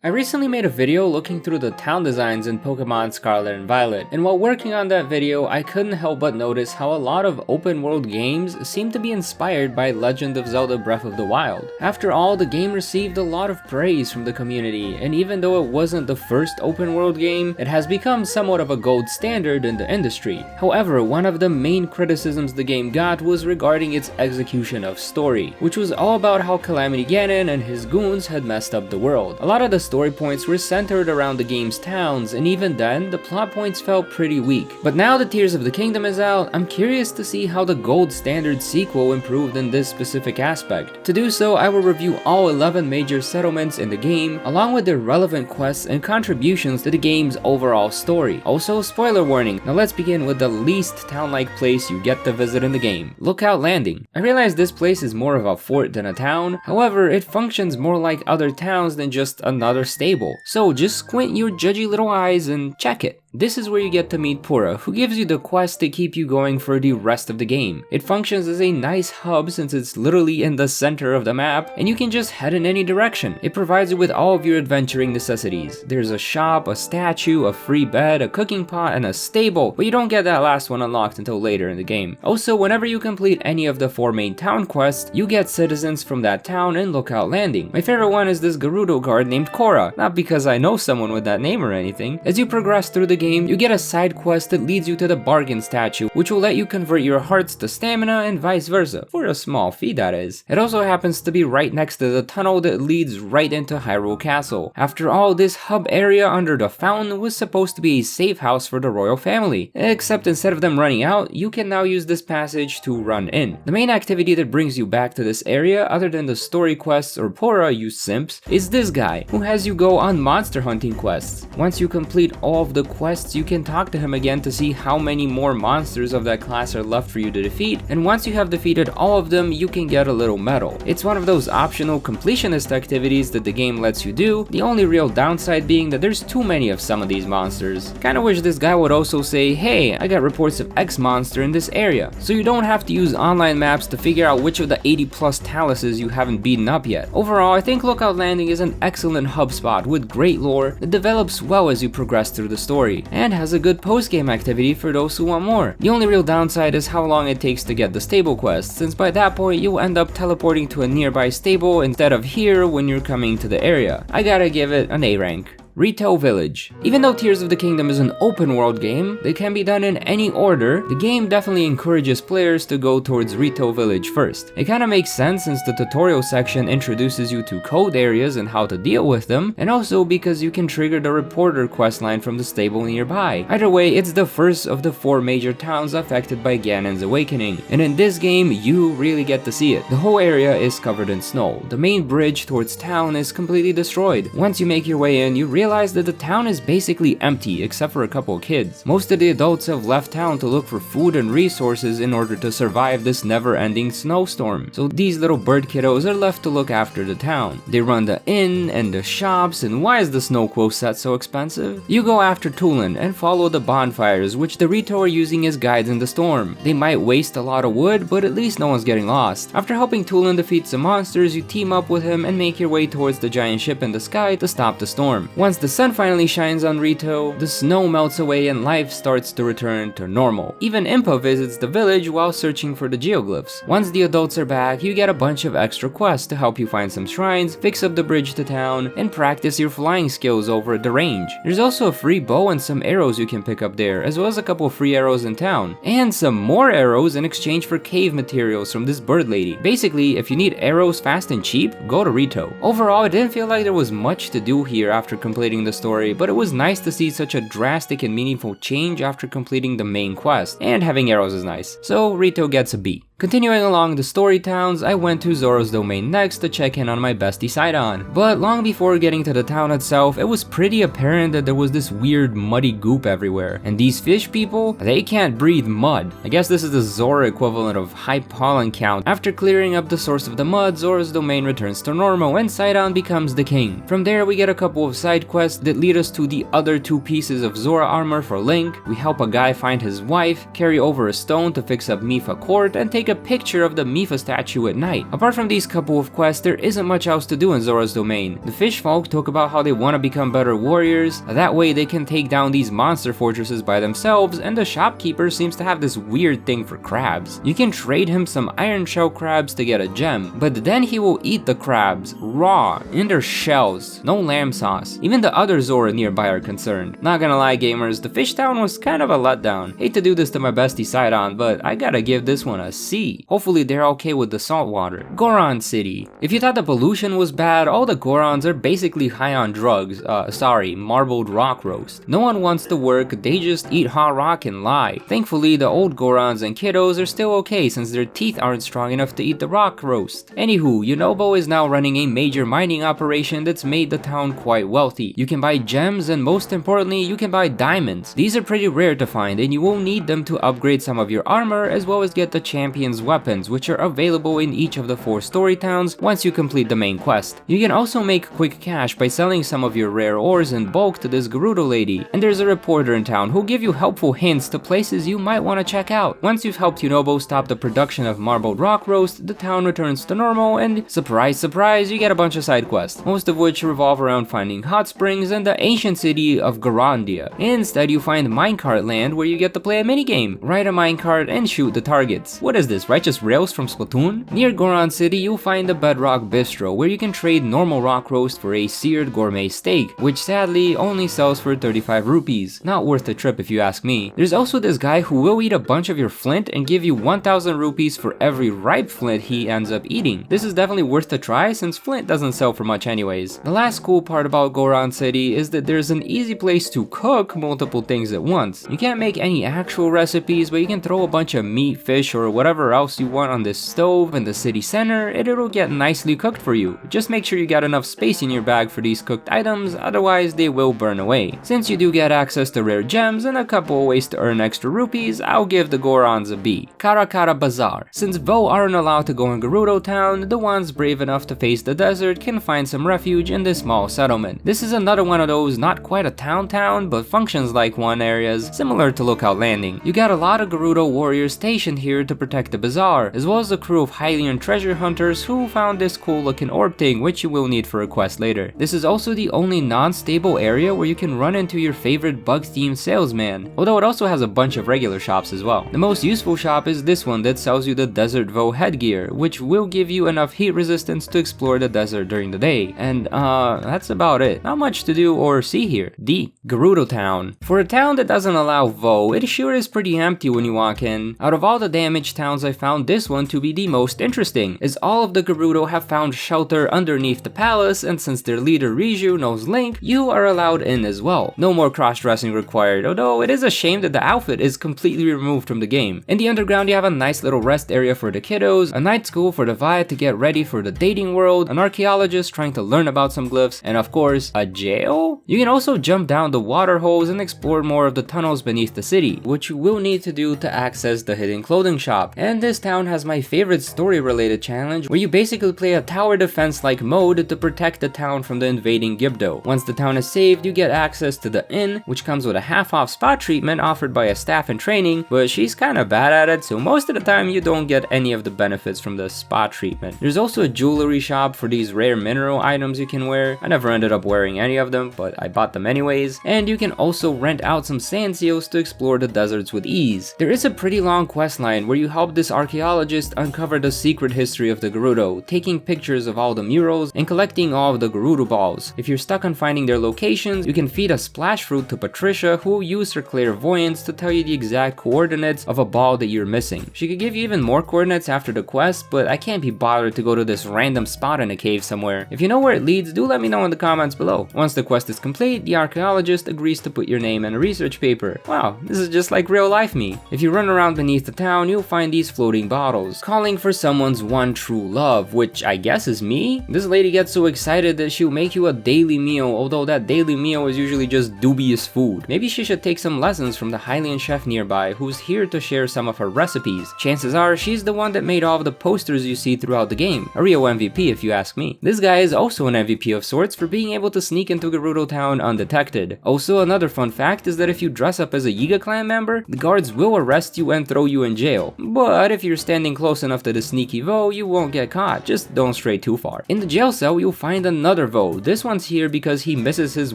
I recently made a video looking through the town designs in Pokemon Scarlet and Violet, and while working on that video, I couldn't help but notice how a lot of open world games seem to be inspired by Legend of Zelda Breath of the Wild. After all, the game received a lot of praise from the community, and even though it wasn't the first open world game, it has become somewhat of a gold standard in the industry. However, one of the main criticisms the game got was regarding its execution of story, which was all about how Calamity Ganon and his goons had messed up the world. A lot of the story points were centered around the game's towns, and even then, the plot points felt pretty weak. But now that Tears of the Kingdom is out, I'm curious to see how the gold standard sequel improved in this specific aspect. To do so, I will review all 11 major settlements in the game, along with their relevant quests and contributions to the game's overall story. Also, spoiler warning, now let's begin with the least town-like place you get to visit in the game, Lookout Landing. I realize this place is more of a fort than a town, however, it functions more like other towns than just another stable. So just squint your judgy little eyes and check it. This is where you get to meet Pura, who gives you the quest to keep you going for the rest of the game. It functions as a nice hub since it's literally in the center of the map, and you can just head in any direction. It provides you with all of your adventuring necessities. There's a shop, a statue, a free bed, a cooking pot, and a stable, but you don't get that last one unlocked until later in the game. Also, whenever you complete any of the 4 main town quests, you get citizens from that town in Lookout Landing. My favorite one is this Gerudo guard named Cora, not because I know someone with that name or anything. As you progress through the game, you get a side quest that leads you to the bargain statue, which will let you convert your hearts to stamina and vice versa, for a small fee that is. It also happens to be right next to the tunnel that leads right into Hyrule Castle. After all, this hub area under the fountain was supposed to be a safe house for the royal family, except instead of them running out, you can now use this passage to run in. The main activity that brings you back to this area, other than the story quests or Pura, you simps, is this guy, who has you go on monster hunting quests. Once you complete all of the quests, you can talk to him again to see how many more monsters of that class are left for you to defeat, and once you have defeated all of them, you can get a little medal. It's one of those optional completionist activities that the game lets you do, the only real downside being that there's too many of some of these monsters. Kinda wish this guy would also say, hey, I got reports of X monster in this area, so you don't have to use online maps to figure out which of the 80 plus taluses you haven't beaten up yet. Overall, I think Lookout Landing is an excellent hub spot with great lore that develops well as you progress through the story, and has a good post-game activity for those who want more. The only real downside is how long it takes to get the stable quest, since by that point you'll end up teleporting to a nearby stable instead of here when you're coming to the area. I gotta give it an A rank. Rito Village. Even though Tears of the Kingdom is an open world game that can be done in any order, the game definitely encourages players to go towards Rito Village first. It kinda makes sense since the tutorial section introduces you to code areas and how to deal with them, and also because you can trigger the reporter questline from the stable nearby. Either way, it's the first of the 4 major towns affected by Ganon's awakening, and in this game, you really get to see it. The whole area is covered in snow. The main bridge towards town is completely destroyed. Once you make your way in, you realize that the town is basically empty except for a couple of kids. Most of the adults have left town to look for food and resources in order to survive this never-ending snowstorm. So these little bird kiddos are left to look after the town. They run the inn and the shops, and why is the snow quo set so expensive? You go after Tulin and follow the bonfires, which the Rito are using as guides in the storm. They might waste a lot of wood, but at least no one's getting lost. After helping Tulin defeat some monsters, you team up with him and make your way towards the giant ship in the sky to stop the storm. Once the sun finally shines on Rito, the snow melts away and life starts to return to normal. Even Impa visits the village while searching for the geoglyphs. Once the adults are back, you get a bunch of extra quests to help you find some shrines, fix up the bridge to town, and practice your flying skills over at the range. There's also a free bow and some arrows you can pick up there, as well as a couple of free arrows in town, and some more arrows in exchange for cave materials from this bird lady. Basically, if you need arrows fast and cheap, go to Rito. Overall, I didn't feel like there was much to do here after completing the story, but it was nice to see such a drastic and meaningful change after completing the main quest, and having arrows is nice, so Rito gets a B. Continuing along the story towns, I went to Zora's domain next to check in on my bestie Sidon. But long before getting to the town itself, it was pretty apparent that there was this weird muddy goop everywhere. And these fish people, they can't breathe mud. I guess this is the Zora equivalent of high pollen count. After clearing up the source of the mud, Zora's domain returns to normal and Sidon becomes the king. From there, we get a couple of side quests that lead us to the other 2 pieces of Zora armor for Link. We help a guy find his wife, carry over a stone to fix up Mipha Court, and take take a picture of the Mifa statue at night. Apart from these couple of quests, there isn't much else to do in Zora's domain. The fish folk talk about how they want to become better warriors, that way they can take down these monster fortresses by themselves, and the shopkeeper seems to have this weird thing for crabs. You can trade him some iron shell crabs to get a gem, but then he will eat the crabs raw, in their shells, no lamb sauce. Even the other Zora nearby are concerned. Not gonna lie gamers, the fish town was kind of a letdown. Hate to do this to my bestie Sidon, but I gotta give this one a C. Hopefully they're okay with the salt water. Goron City. If you thought the pollution was bad, all the Gorons are basically high on drugs. Marbled rock roast. No one wants to work, they just eat hot rock and lie. Thankfully, the old Gorons and kiddos are still okay since their teeth aren't strong enough to eat the rock roast. Anywho, Yunobo is now running a major mining operation that's made the town quite wealthy. You can buy gems and most importantly, you can buy diamonds. These are pretty rare to find and you will need them to upgrade some of your armor as well as get the champion's weapons, which are available in each of the 4 story towns once you complete the main quest. You can also make quick cash by selling some of your rare ores in bulk to this Gerudo lady, and there's a reporter in town who'll give you helpful hints to places you might want to check out. Once you've helped Yunobo stop the production of marbled rock roast, the town returns to normal and surprise surprise, you get a bunch of side quests, most of which revolve around finding hot springs and the ancient city of Garandia. Instead you find minecart land where you get to play a minigame, ride a minecart and shoot the targets. What is this, righteous rails from Splatoon? Near Goron City you'll find the Bedrock Bistro where you can trade normal rock roast for a seared gourmet steak, which sadly only sells for 35 rupees. Not worth the trip if you ask me. There's also this guy who will eat a bunch of your flint and give you 1000 rupees for every ripe flint he ends up eating. This is definitely worth a try since flint doesn't sell for much anyways. The last cool part about Goron City is that there's an easy place to cook multiple things at once. You can't make any actual recipes, but you can throw a bunch of meat, fish, or whatever else you want on this stove in the city center and it'll get nicely cooked for you. Just make sure you got enough space in your bag for these cooked items, otherwise they will burn away. Since you do get access to rare gems and a couple of ways to earn extra rupees, I'll give the Gorons a B. Kakariko Bazaar. Since Vo aren't allowed to go in Gerudo Town, the ones brave enough to face the desert can find some refuge in this small settlement. This is another one of those not quite a town but functions like one areas, similar to Lookout Landing. You got a lot of Gerudo warriors stationed here to protect the bazaar, as well as a crew of Hylian treasure hunters who found this cool looking orb thing which you will need for a quest later. This is also the only non-stable area where you can run into your favorite bug-themed salesman, although it also has a bunch of regular shops as well. The most useful shop is this one that sells you the Desert Vo headgear, which will give you enough heat resistance to explore the desert during the day, and that's about it. Not much to do or see here. D. Gerudo Town. For a town that doesn't allow Vo, it sure is pretty empty when you walk in. Out of all the damaged towns I found this one to be the most interesting, as all of the Gerudo have found shelter underneath the palace, and since their leader Riju knows Link, you are allowed in as well. No more cross-dressing required, although it is a shame that the outfit is completely removed from the game. In the underground you have a nice little rest area for the kiddos, a night school for the Vi to get ready for the dating world, an archaeologist trying to learn about some glyphs, and of course, a jail? You can also jump down the water holes and explore more of the tunnels beneath the city, which you will need to do to access the hidden clothing shop. And this town has my favorite story related challenge where you basically play a tower defense like mode to protect the town from the invading Gibdo. Once the town is saved, you get access to the inn, which comes with a half-off spa treatment offered by a staff in training, but she's kinda bad at it, so most of the time you don't get any of the benefits from the spa treatment. There's also a jewelry shop for these rare mineral items you can wear. I never ended up wearing any of them, but I bought them anyways. And you can also rent out some sand seals to explore the deserts with ease. There is a pretty long quest line where you help this archaeologist uncover the secret history of the Gerudo, taking pictures of all the murals and collecting all of the Gerudo balls. If you're stuck on finding their locations, you can feed a splash fruit to Patricia, who will use her clairvoyance to tell you the exact coordinates of a ball that you're missing. She could give you even more coordinates after the quest, but I can't be bothered to go to this random spot in a cave somewhere. If you know where it leads, do let me know in the comments below. Once the quest is complete, the archaeologist agrees to put your name in a research paper. Wow, this is just like real life me. If you run around beneath the town, you'll find these floating bottles, calling for someone's one true love, which I guess is me? This lady gets so excited that she'll make you a daily meal, although that daily meal is usually just dubious food. Maybe she should take some lessons from the Hylian chef nearby, who's here to share some of her recipes. Chances are she's the one that made all of the posters you see throughout the game. A real MVP if you ask me. This guy is also an MVP of sorts for being able to sneak into Gerudo Town undetected. Also, another fun fact is that if you dress up as a Yiga clan member, the guards will arrest you and throw you in jail. But but if you're standing close enough to the sneaky Vo, you won't get caught, just don't stray too far. In the jail cell, you'll find another Vo. This one's here because he misses his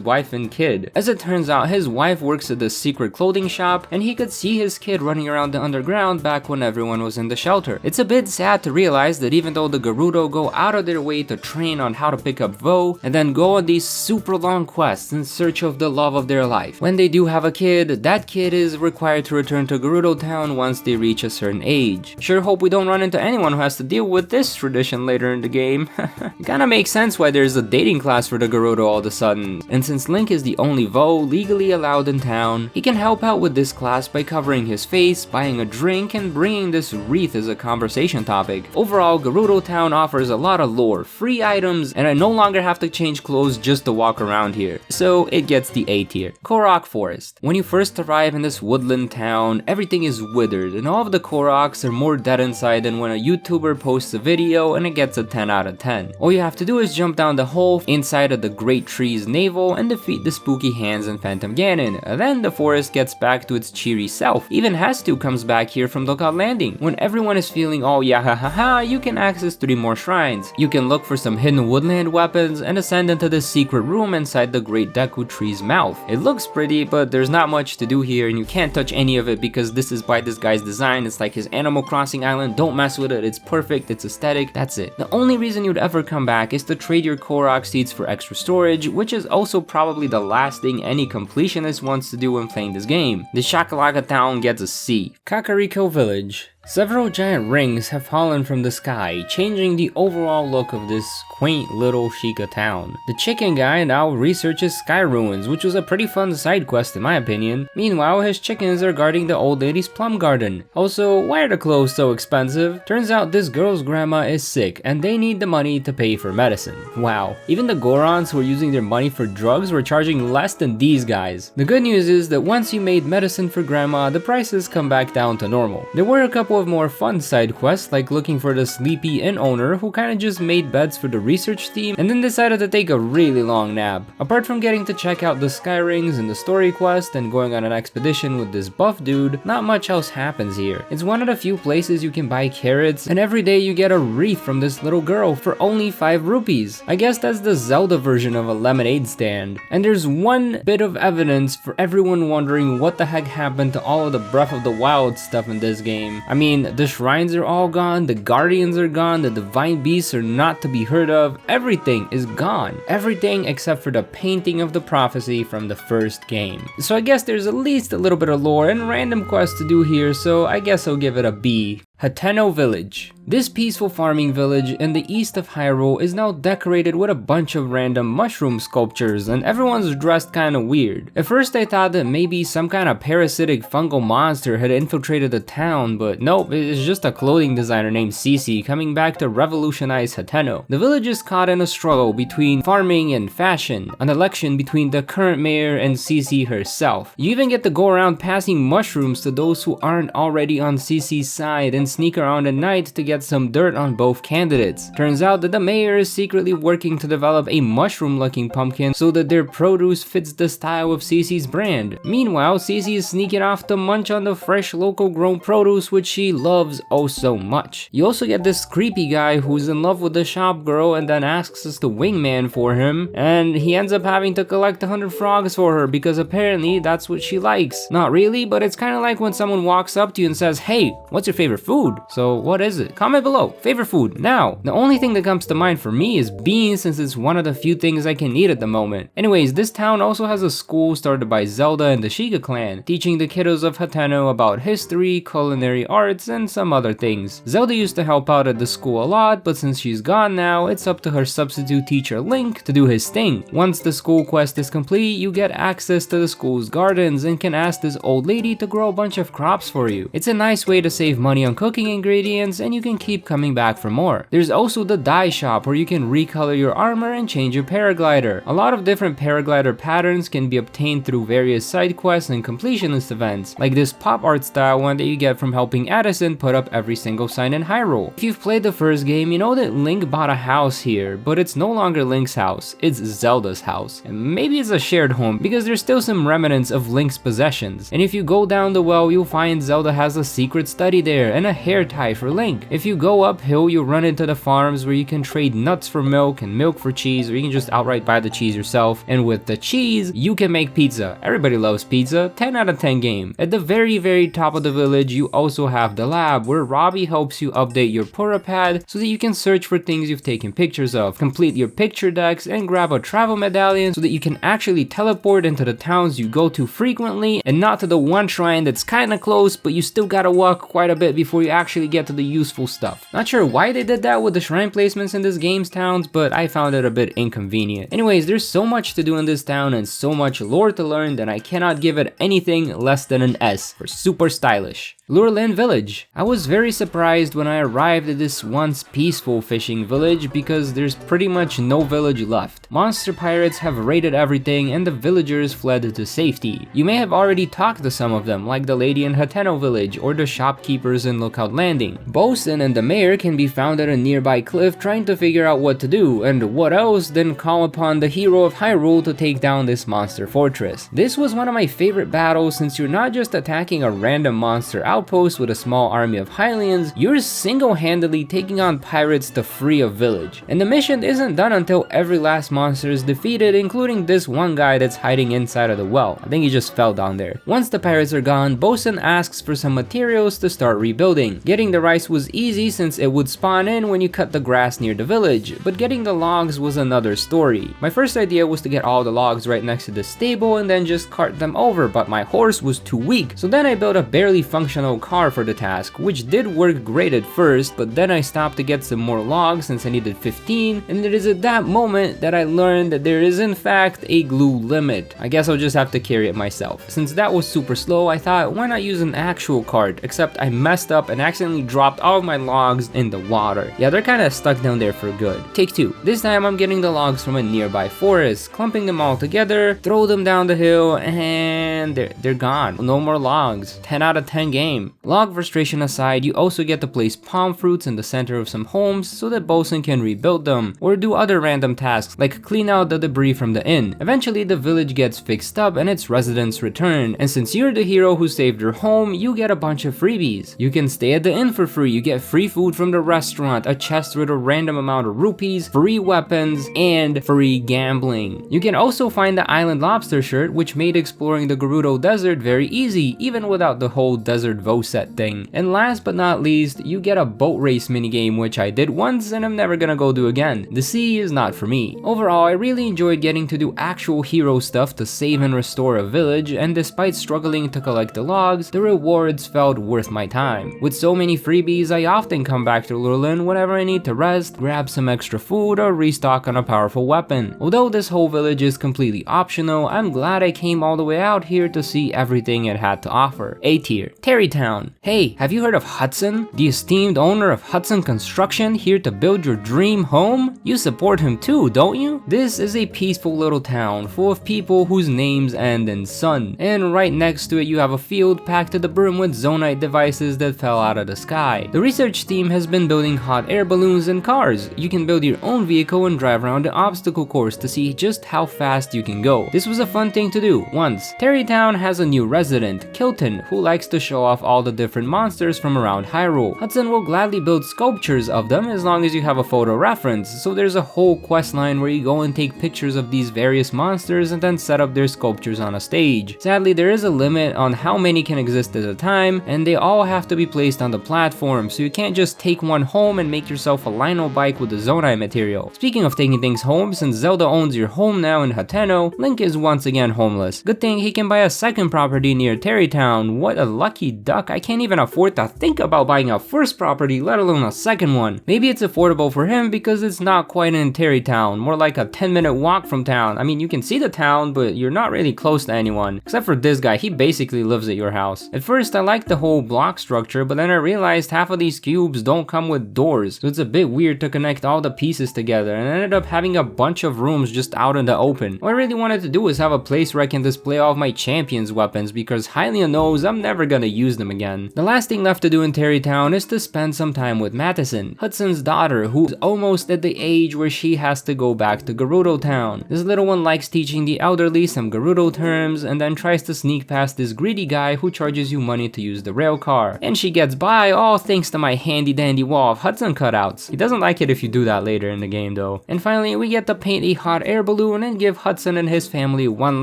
wife and kid. As it turns out, his wife works at the secret clothing shop, and he could see his kid running around the underground back when everyone was in the shelter. It's a bit sad to realize that even though the Gerudo go out of their way to train on how to pick up Vo, and then go on these super long quests in search of the love of their life, when they do have a kid, that kid is required to return to Gerudo Town once they reach a certain age. Sure hope we don't run into anyone who has to deal with this tradition later in the game. It kinda makes sense why there's a dating class for the Gerudo all of a sudden. And since Link is the only Vo legally allowed in town, he can help out with this class by covering his face, buying a drink, and bringing this wreath as a conversation topic. Overall, Gerudo Town offers a lot of lore, free items, and I no longer have to change clothes just to walk around here. So it gets the A tier. Korok Forest. When you first arrive in this woodland town, everything is withered, and all of the Koroks are more dead inside than when a YouTuber posts a video and it gets a 10 out of 10. All you have to do is jump down the hole inside of the great tree's navel and defeat the spooky hands and Phantom Ganon. Then the forest gets back to its cheery self. Even Hastu comes back here from Lookout Landing. When everyone is feeling all yahahaha, you can access 3 more shrines. You can look for some hidden woodland weapons and ascend into the secret room inside the great Deku tree's mouth. It looks pretty, but there's not much to do here and you can't touch any of it because this is by this guy's design. It's like his Animal Crossing island. Don't mess with it. It's perfect. It's aesthetic. That's it. The only reason you'd ever come back is to trade your Korok seeds for extra storage, which is also probably the last thing any completionist wants to do when playing this game. The Shakalaka Town gets a C. Kakariko Village. Several giant rings have fallen from the sky, changing the overall look of this quaint little Sheikah town. The chicken guy now researches sky ruins, which was a pretty fun side quest in my opinion. Meanwhile, his chickens are guarding the old lady's plum garden. Also, why are the clothes so expensive? Turns out this girl's grandma is sick and they need the money to pay for medicine. Wow, even the Gorons who were using their money for drugs were charging less than these guys. The good news is that once you made medicine for grandma, the prices come back down to normal. There were a couple of more fun side quests like looking for the sleepy inn owner who kinda just made beds for the research team and then decided to take a really long nap. Apart from getting to check out the sky rings and the story quest and going on an expedition with this buff dude, not much else happens here. It's one of the few places you can buy carrots and every day you get a wreath from this little girl for only 5 rupees. I guess that's the Zelda version of a lemonade stand. And there's one bit of evidence for everyone wondering what the heck happened to all of the Breath of the Wild stuff in this game. I mean, the shrines are all gone, the guardians are gone, the divine beasts are not to be heard of, everything is gone. Everything except for the painting of the prophecy from the first game. So I guess there's at least a little bit of lore and random quests to do here, so I guess I'll give it a B. Hateno Village. This peaceful farming village in the east of Hyrule is now decorated with a bunch of random mushroom sculptures and everyone's dressed kinda weird. At first I thought that maybe some kind of parasitic fungal monster had infiltrated the town, but nope, it's just a clothing designer named Cece coming back to revolutionize Hateno. The village is caught in a struggle between farming and fashion, an election between the current mayor and Cece herself. You even get to go around passing mushrooms to those who aren't already on Cece's side and sneak around at night to get some dirt on both candidates. Turns out that the mayor is secretly working to develop a mushroom-looking pumpkin so that their produce fits the style of Cece's brand. Meanwhile, Cece is sneaking off to munch on the fresh local grown produce which she loves oh so much. You also get this creepy guy who's in love with the shop girl and then asks us to wingman for him, and he ends up having to collect 100 frogs for her because apparently that's what she likes. Not really, but it's kind of like when someone walks up to you and says, "Hey, what's your favorite food?" So what is it? Comment below. Favorite food now. The only thing that comes to mind for me is beans, since it's one of the few things I can eat at the moment. Anyways, this town also has a school started by Zelda and the Sheikah clan, teaching the kiddos of Hateno about history, culinary arts, and some other things. Zelda used to help out at the school a lot, but since she's gone now, it's up to her substitute teacher Link to do his thing. Once the school quest is complete, you get access to the school's gardens and can ask this old lady to grow a bunch of crops for you. It's a nice way to save money on cooking ingredients and you can keep coming back for more. There's also the dye shop where you can recolor your armor and change your paraglider. A lot of different paraglider patterns can be obtained through various side quests and completionist events, like this pop art style one that you get from helping Addison put up every single sign in Hyrule. If you've played the first game, you know that Link bought a house here, but it's no longer Link's house, it's Zelda's house. And maybe it's a shared home because there's still some remnants of Link's possessions. And if you go down the well, you'll find Zelda has a secret study there and a hair tie for Link. If you go uphill, you'll run into the farms where you can trade nuts for milk and milk for cheese, or you can just outright buy the cheese yourself. And with the cheese, you can make pizza. Everybody loves pizza. 10 out of 10 game. At the very top of the village, you also have the lab where Robbie helps you update your pad so that you can search for things you've taken pictures of, complete your picture decks, and grab a travel medallion so that you can actually teleport into the towns you go to frequently and not to the one shrine that's kinda close, but you still gotta walk quite a bit before you actually get to the useful stuff. Not sure why they did that with the shrine placements in this game's towns, but I found it a bit inconvenient. Anyways, there's so much to do in this town and so much lore to learn that I cannot give it anything less than an S for super stylish. Lurelin Village. I was very surprised when I arrived at this once peaceful fishing village because there's pretty much no village left. Monster pirates have raided everything and the villagers fled to safety. You may have already talked to some of them, like the lady in Hateno Village or the shopkeepers in Lookout Landing. Bosun and the mayor can be found at a nearby cliff trying to figure out what to do, and what else than call upon the hero of Hyrule to take down this monster fortress. This was one of my favorite battles since you're not just attacking a random monster outpost with a small army of Hylians, you're single-handedly taking on pirates to free a village. And the mission isn't done until every last monster is defeated, including this one guy that's hiding inside of the well. I think he just fell down there. Once the pirates are gone, Bosun asks for some materials to start rebuilding. Getting the rice was easy since it would spawn in when you cut the grass near the village, but getting the logs was another story. My first idea was to get all the logs right next to the stable and then just cart them over, but my horse was too weak, so then I built a barely functional car for the task, which did work great at first, but then I stopped to get some more logs since I needed 15, and it is at that moment that I learned that there is in fact a glue limit. I guess I'll just have to carry it myself. Since that was super slow, I thought why not use an actual cart, except I messed up and accidentally dropped all of my logs in the water. Yeah, they're kinda stuck down there for good. Take two. This time I'm getting the logs from a nearby forest, clumping them all together, throw them down the hill, and they're gone. No more logs. 10 out of 10 game. Log frustration aside, you also get to place palm fruits in the center of some homes so that Bosun can rebuild them, or do other random tasks like clean out the debris from the inn. Eventually the village gets fixed up and its residents return, and since you're the hero who saved your home, you get a bunch of freebies. You can stay at the inn for free, you get free food from the restaurant, a chest with a random amount of rupees, free weapons, and free gambling. You can also find the island lobster shirt, which made exploring the Gerudo Desert very easy, even without the whole desert Voset thing. And last but not least, you get a boat race minigame, which I did once and I'm never gonna go do again. The sea is not for me. Overall, I really enjoyed getting to do actual hero stuff to save and restore a village, and despite struggling to collect the logs, the rewards felt worth my time. With so many freebies, I often come back to Lurelin whenever I need to rest, grab some extra food, or restock on a powerful weapon. Although this whole village is completely optional, I'm glad I came all the way out here to see everything it had to offer. A tier. Tarrey Town. Hey, have you heard of Hudson? The esteemed owner of Hudson Construction, here to build your dream home? You support him too, don't you? This is a peaceful little town full of people whose names end in sun, and right next to it you have a field packed to the brim with zonite devices that fell out of the sky. The research team has been building hot air balloons and cars. You can build your own vehicle and drive around the obstacle course to see just how fast you can go. This was a fun thing to do once. Tarrey Town has a new resident, Kilton, who likes to show off all the different monsters from around Hyrule. Hudson will gladly build sculptures of them as long as you have a photo reference, so there's a whole quest line where you go and take pictures of these various monsters and then set up their sculptures on a stage. Sadly, there is a limit on how many can exist at a time, and they all have to be placed on the platform, so you can't just take one home and make yourself a lino bike with the zonite material. Speaking of taking things home, since Zelda owns your home now in Hateno, Link is once again homeless. Good thing he can buy a second property near Tarrey Town. What a lucky duck. I can't even afford to think about buying a first property, let alone a second one. Maybe it's affordable for him because it's not quite in Tarrey Town, more like a 10-minute walk from town. I mean, you can see the town, but you're not really close to anyone. Except for this guy, he basically lives at your house. At first, I liked the whole block structure, but then I realized half of these cubes don't come with doors, so it's a bit weird to connect all the pieces together, and I ended up having a bunch of rooms just out in the open. What I really wanted to do is have a place where I can display all of my champion's weapons, because Hylia knows I'm never gonna use them again. The last thing left to do in Tarrey Town is to spend some time with Madison, Hudson's daughter, who's almost at the age where she has to go back to Gerudo Town. This little one likes teaching the elderly some Gerudo terms, and then tries to sneak past this greedy guy who charges you money to use the rail car, and she gets gets by all thanks to my handy dandy wall of Hudson cutouts. He doesn't like it if you do that later in the game though. And finally, we get to paint a hot air balloon and give Hudson and his family one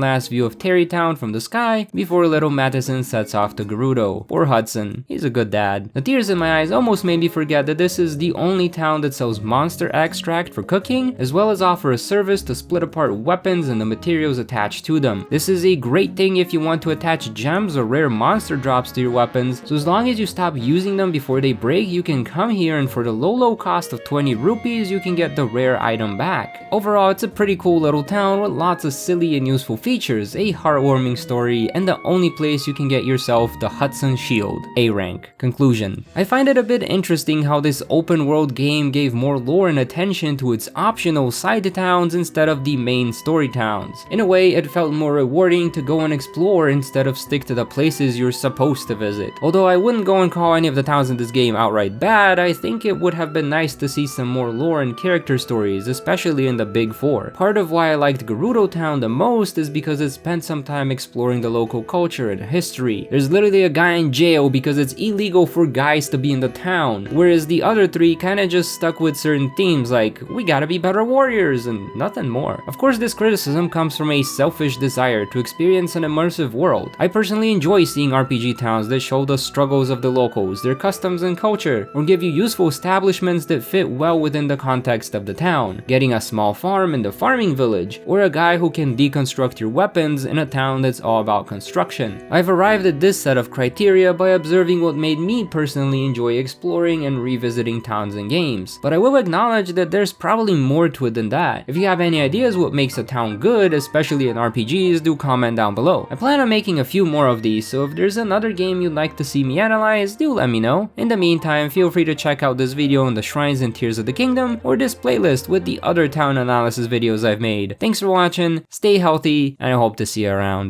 last view of Tarrey Town from the sky before little Madison sets off to Gerudo. Poor Hudson, he's a good dad. The tears in my eyes almost made me forget that this is the only town that sells monster extract for cooking, as well as offer a service to split apart weapons and the materials attached to them. This is a great thing if you want to attach gems or rare monster drops to your weapons, so as long as you stop using them before they break, you can come here and for the low cost of 20 rupees, you can get the rare item back. Overall, it's a pretty cool little town with lots of silly and useful features, a heartwarming story, and the only place you can get yourself the Hudson Shield, A rank. Conclusion. I find it a bit interesting how this open world game gave more lore and attention to its optional side towns instead of the main story towns. In a way, it felt more rewarding to go and explore instead of stick to the places you're supposed to visit. Although I wouldn't go and call any of the towns in this game outright bad, I think it would have been nice to see some more lore and character stories, especially in the Big Four. Part of why I liked Gerudo Town the most is because it spent some time exploring the local culture and history. There's literally a guy in jail because it's illegal for guys to be in the town, whereas the other three kinda just stuck with certain themes like, we gotta be better warriors and nothing more. Of course, this criticism comes from a selfish desire to experience an immersive world. I personally enjoy seeing RPG towns that show the struggles of the locals, their customs and culture, or give you useful establishments that fit well within the context of the town. Getting a small farm in the farming village, or a guy who can deconstruct your weapons in a town that's all about construction. I've arrived at this set of criteria by observing what made me personally enjoy exploring and revisiting towns and games, but I will acknowledge that there's probably more to it than that. If you have any ideas what makes a town good, especially in RPGs, do comment down below. I plan on making a few more of these, so if there's another game you'd like to see me analyze, do let me know. In the meantime, feel free to check out this video on the Shrines and Tears of the Kingdom, or this playlist with the other town analysis videos I've made. Thanks for watching, stay healthy, and I hope to see you around.